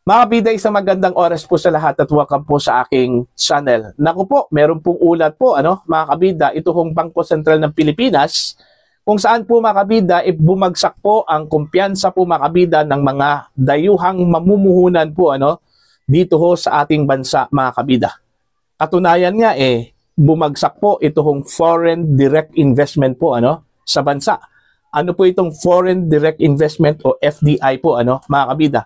Mga kabida, isang magandang oras po sa lahat at welcome po sa aking channel. Naku po, meron pong ulat po, mga kabida, ito hong Bangko Sentral ng Pilipinas, kung saan po mga kabida, bumagsak po ang kumpiyansa po mga kabida ng mga dayuhang mamumuhunan po dito ho sa ating bansa mga kabida. Katunayan nga bumagsak po ito hong foreign direct investment po sa bansa. Ano po itong foreign direct investment o FDI po mga kabida?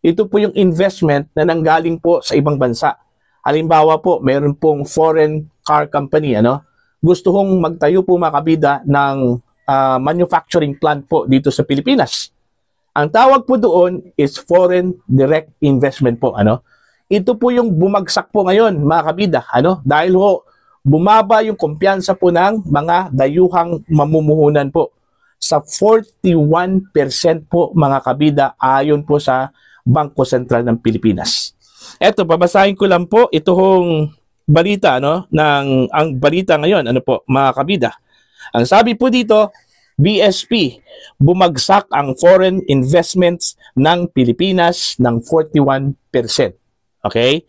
Ito po yung investment na nanggaling po sa ibang bansa. Halimbawa po, meron pong foreign car company, gusto hong magtayo po mga kabida ng manufacturing plant po dito sa Pilipinas. Ang tawag po doon is foreign direct investment po, Ito po yung bumagsak po ngayon mga kabida, dahil ho bumaba yung kumpiyansa po ng mga dayuhang mamumuhunan po sa 41% po mga kabida ayon po sa Bangko Sentral ng Pilipinas. Eto, babasahin ko lang po itong balita ang balita ngayon po mga kabida. Ang sabi po dito, BSP, bumagsak ang foreign investments ng Pilipinas ng 41%. Okay?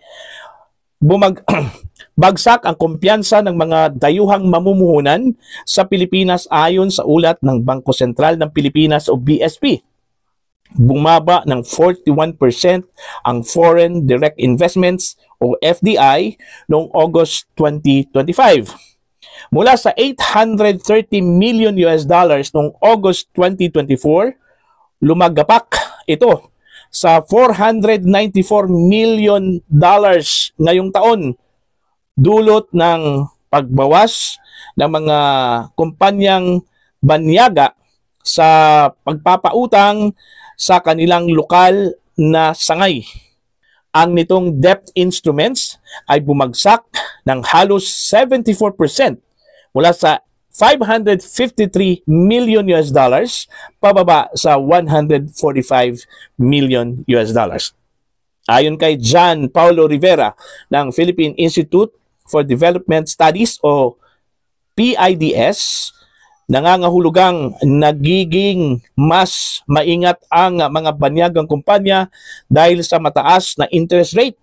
Bagsak ang kumpiyansa ng mga dayuhang mamumuhunan sa Pilipinas ayon sa ulat ng Bangko Sentral ng Pilipinas o BSP. Bumaba ng 41% ang foreign direct investments o FDI noong August 2025. Mula sa $830 million noong August 2024, lumagapak ito sa $494 million ngayong taon, dulot ng pagbawas ng mga kumpanyang banyaga sa pagpapautang sa kanilang lokal na sangay. Ang nitong debt instruments ay bumagsak ng halos 74% mula sa $553 million pababa sa $145 million. Ayon kay John Paulo Rivera ng Philippine Institute for Development Studies o PIDS, nangangahulugang nagiging mas maingat ang mga banyagang kumpanya dahil sa mataas na interest rate,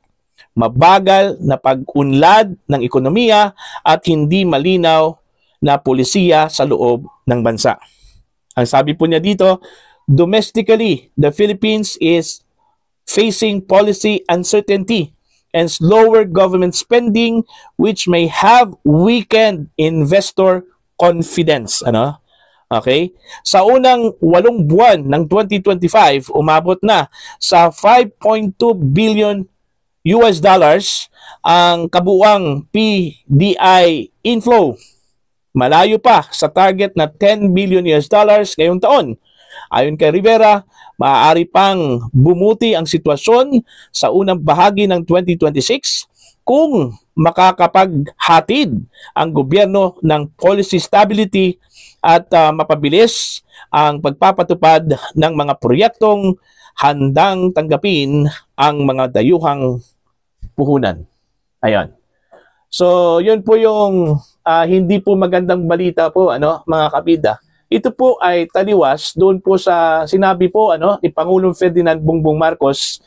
mabagal na pag-unlad ng ekonomiya at hindi malinaw na polisiya sa loob ng bansa. Ang sabi po niya dito, domestically, the Philippines is facing policy uncertainty and slower government spending which may have weakened investor confidence. Okay? Sa unang 8 buwan ng 2025, umabot na sa $5.2 billion ang kabuuang PDI inflow. Malayo pa sa target na $10 billion ngayong taon. Ayon kay Rivera, maaari pang bumuti ang sitwasyon sa unang bahagi ng 2026 kung makakapaghatid ang gobyerno ng policy stability at mapabilis ang pagpapatupad ng mga proyektong handang tanggapin ang mga dayuhang puhunan. Ayan. So, yun po yung hindi po magandang balita po, mga kabida. Ito po ay taliwas doon po sa sinabi po ni Pangulong Ferdinand Bongbong Marcos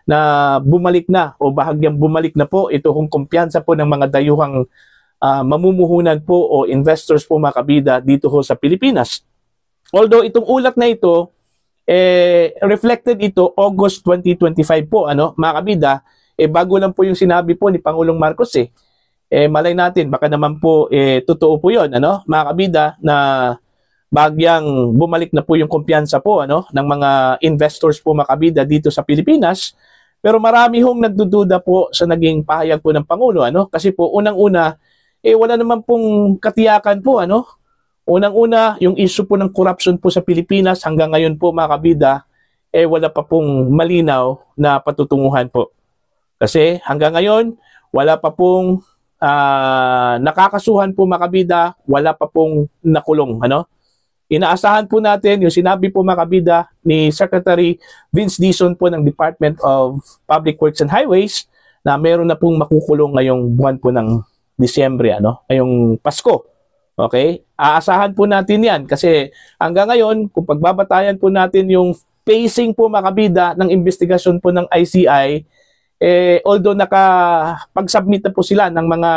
na bumalik na o bahagyang bumalik na po ito kung kumpiyansa po ng mga dayuhang mamumuhunan po o investors po mga kabida dito ho sa Pilipinas. Although itong ulat na ito, reflected ito August 2025 po, mga kabida, bago lang po yung sinabi po ni Pangulong Marcos malay natin, baka naman po totoo po yun, mga kabida, na bagyang bumalik na po yung kumpiyansa po ng mga investors po mga kabida dito sa Pilipinas. Pero marami hong nagdududa po sa naging pahayag po ng Pangulo, kasi po unang-una wala naman pong katiyakan po, Unang-una, yung issue po ng corruption po sa Pilipinas hanggang ngayon po mga kabida, wala pa pong malinaw na patutunguhan po. Kasi hanggang ngayon, wala pa pong nakakasuhan po mga kabida, wala pa pong nakulong, Inaasahan po natin yung sinabi po mga kabida ni Secretary Vince Dizon po ng Department of Public Works and Highways na meron na pong makukulong ngayong buwan po ng Disyembre, ngayong Pasko. Okay? Aasahan po natin yan kasi hanggang ngayon, kung pagbabatayan po natin yung pacing po makabida ng investigasyon po ng ICI, although nakapag-submit na po sila ng mga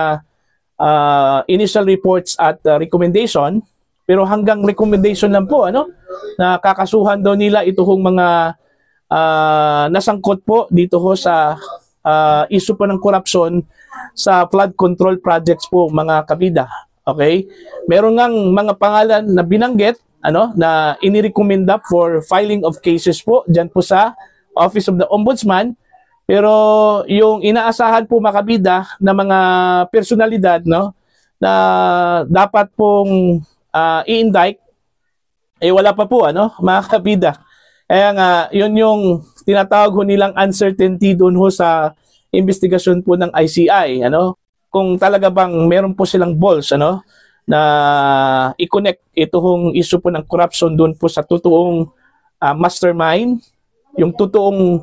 initial reports at recommendation, pero hanggang recommendation lang po, na kakasuhan daw nila ito hong mga nasangkot po dito ho sa issue po ng corruption sa flood control projects po, mga kabida. Okay? Meron ngang mga pangalan na binanggit, na inirekomenda for filing of cases po dyan po sa Office of the Ombudsman. Pero yung inaasahan po, makabida, na mga personalidad, na dapat pong i-indict, wala pa po, mga kabida. Kaya nga, yun yung tinatawag ho nilang uncertainty doon ho sa investigasyon po ng ICI, kung talaga bang meron po silang balls, na i-connect ito hong issue po ng corruption doon po sa totoong mastermind, yung totoong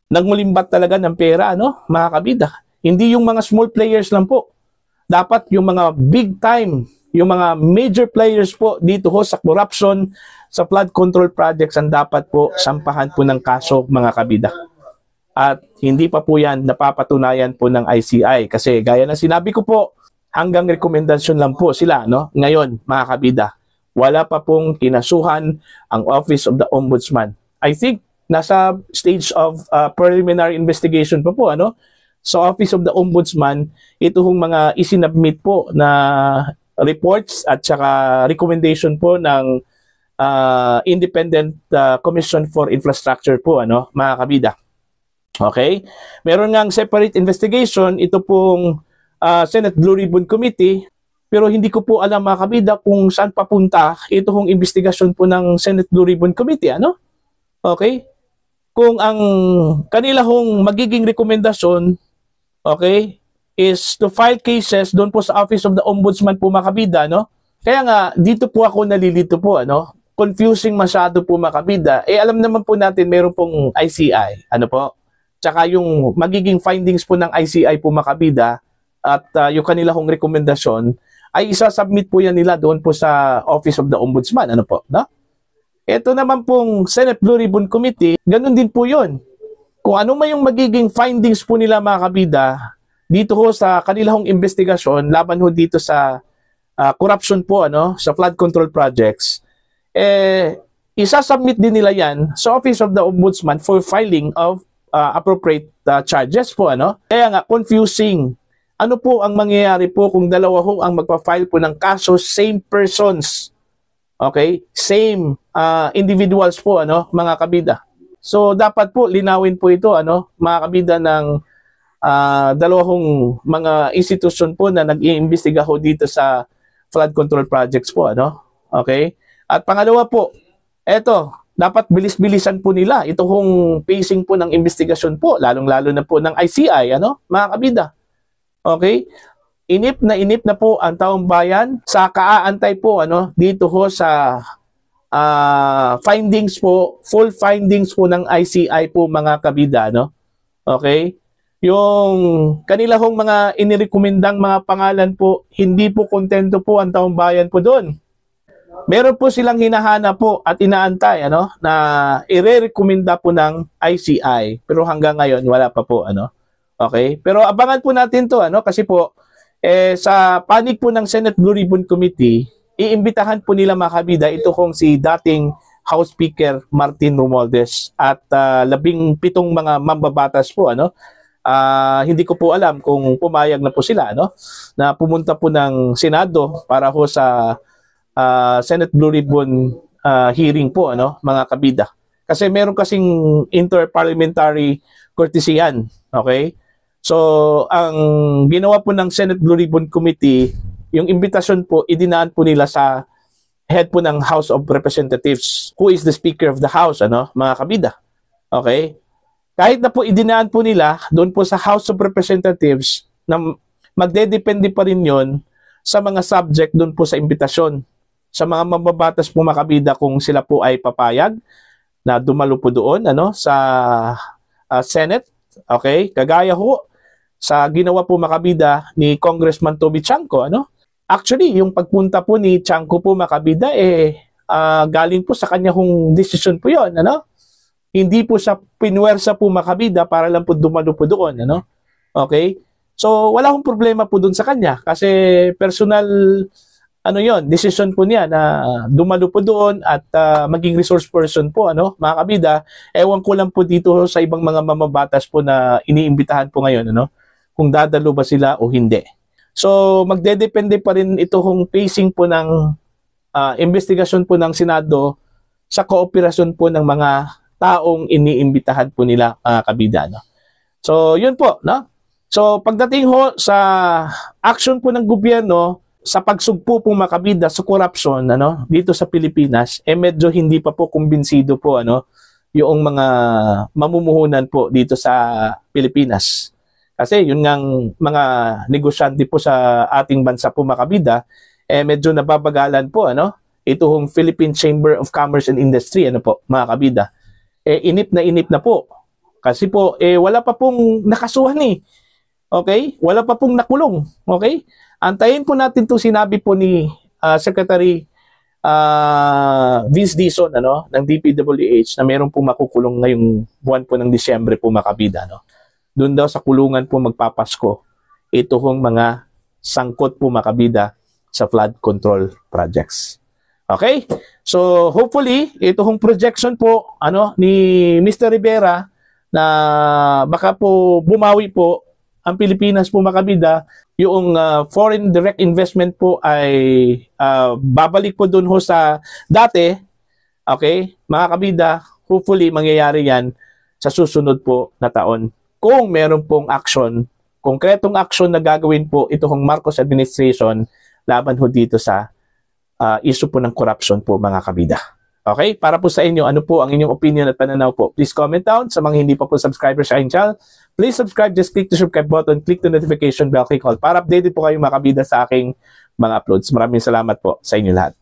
nagmulimbat talaga ng pera, mga kabida. Hindi yung mga small players lang po. Dapat yung mga big time, yung mga major players po dito ho sa corruption, sa flood control projects, ang dapat po sampahan po ng kaso, mga kabida. At hindi pa po yan napapatunayan po ng ICI. Kasi gaya ng sinabi ko po, hanggang rekomendasyon lang po sila, ngayon, mga kabida. Wala pa pong kinasuhan ang Office of the Ombudsman. I think nasa stage of preliminary investigation pa po, sa Office of the Ombudsman, ito hong mga isinabmit po na reports at saka recommendation po ng Independent Commission for Infrastructure po, mga kabida. Okay? Meron ngang separate investigation, ito pong Senate Blue Ribbon Committee, pero hindi ko po alam, mga kabida, kung saan papunta ito hong investigasyon po ng Senate Blue Ribbon Committee, Okay? Kung ang kanila hong magiging rekomendasyon, okay, is to file cases doon po sa Office of the Ombudsman po, mga kabida, Kaya nga, dito po ako nalilito po, Confusing masyado po, mga kabida. Alam naman po natin, meron pong ICI, po? Tsaka yung magiging findings po ng ICI po, mga kabida, at yung kanila hong rekomendasyon, ay isasubmit po yan nila doon po sa Office of the Ombudsman, po, Ito naman pong Senate Blue Ribbon Committee, ganun din po yun. Kung ano man yung magiging findings po nila, mga kabida, dito ho sa kanilang investigasyon, laban ho dito sa corruption po, sa flood control projects, isasubmit din nila yan sa Office of the Ombudsman for filing of appropriate charges po, Kaya nga, confusing. Ano po ang mangyayari po kung dalawa ho ang magpa-file po ng kaso, same persons, okay? Same individuals po, mga kabida. So, dapat po linawin po ito, mga kabida, ng dalawang mga institusyon po na nag-iimbestiga ho dito sa flood control projects po, Okay? At pangalawa po, eto, dapat bilis-bilisan po nila ito hong pacing po ng investigasyon po, lalong-lalo na po ng ICI, mga kabida. Okay? Inip na po ang taong bayan sa kaaantay po, dito ho sa findings po, full findings po ng ICI po, mga kabida, Okay? Yung kanila hong mga inirekomendang mga pangalan po, hindi po kontento po ang taong bayan po doon. Meron po silang hinahanap po at inaantay, na ire-rekomenda po ng ICI. Pero hanggang ngayon, wala pa po, Okay? Pero abangan po natin to, kasi po, sa panig po ng Senate Blue Ribbon Committee, iimbitahan po nila, mga kabida, ito kong si dating House Speaker Martin Romualdez at 17 mga mambabatas po, hindi ko po alam kung pumayag na po sila, na pumunta po ng Senado para ho sa Senate Blue Ribbon hearing po, mga kabida. Kasi meron kasing interparliamentary courtesy yan, okay? So, ang ginawa po ng Senate Blue Ribbon Committee, yung imbitasyon po, idinaan po nila sa head po ng House of Representatives, who is the Speaker of the House, mga kabida. Okay? Kahit na po idinaan po nila doon po sa House of Representatives, na magdedepende pa rin yon sa mga subject doon po sa imbitasyon. Sa mga mababatas po, mga kabida, kung sila po ay papayag na dumalo po doon, sa Senate. Okay? Kagaya ho sa ginawa po, mga kabida, ni Congressman Toby Chanco, Actually, yung pagpunta po ni Chanco po, mga kabida, galing po sa kanya hong desisyon po yon, ano? Hindi po siya pinwersa po makabida para lang po dumalo po doon, ano? Okay? So, wala akong problema po doon sa kanya kasi personal, ano yon, decision po niya na dumalo po doon at maging resource person po, ano, mga kabida. Ewan ko lang po dito sa ibang mga mamabatas po na iniimbitahan po ngayon, ano, kung dadalo ba sila o hindi. So, magdedepende pa rin ito kung pacing po ng investigasyon po ng Senado sa kooperasyon po ng mga taong iniimbitahan po nila, kabida, no? So, yun po, no? So, pagdating ho sa action po ng gobyerno sa pagsugpo po makabida sa corruption, ano, dito sa Pilipinas, medyo hindi pa po kumbinsido po, ano, yung mga mamumuhunan po dito sa Pilipinas. Kasi yun ngang mga negosyante po sa ating bansa po makabida, medyo nababagalan po, ano, ito hong Philippine Chamber of Commerce and Industry, ano po, mga kabida. Inip na po. Kasi po, wala pa pong nakasuhan eh. Okay? Wala pa pong nakulong. Okay? Antayin po natin itong sinabi po ni Secretary Vince Dizon, ano, ng DPWH na meron pong makukulong ngayong buwan po ng Disyembre po makabida, no? Doon daw sa kulungan po magpapasko ito hong mga sangkot po makabida sa flood control projects. Okay? So, hopefully, ito hong projection po, ano, ni Mr. Rivera na baka po bumawi po ang Pilipinas po makabida, yung foreign direct investment po ay babalik po doon ho sa dati. Okay? Mga kabida, hopefully mangyayari yan sa susunod po na taon. Kung meron pong action, konkretong action na gagawin po ito hong Marcos administration laban ho dito sa issue po ng corruption po, mga kabida. Okay? Para po sa inyo, ano po ang inyong opinion at pananaw po? Please comment down. Sa mga hindi pa po subscribers sa aking channel, please subscribe. Just click the subscribe button, click the notification bell, click all para updated po kayo, mga kabida, sa aking mga uploads. Maraming salamat po sa inyo lahat.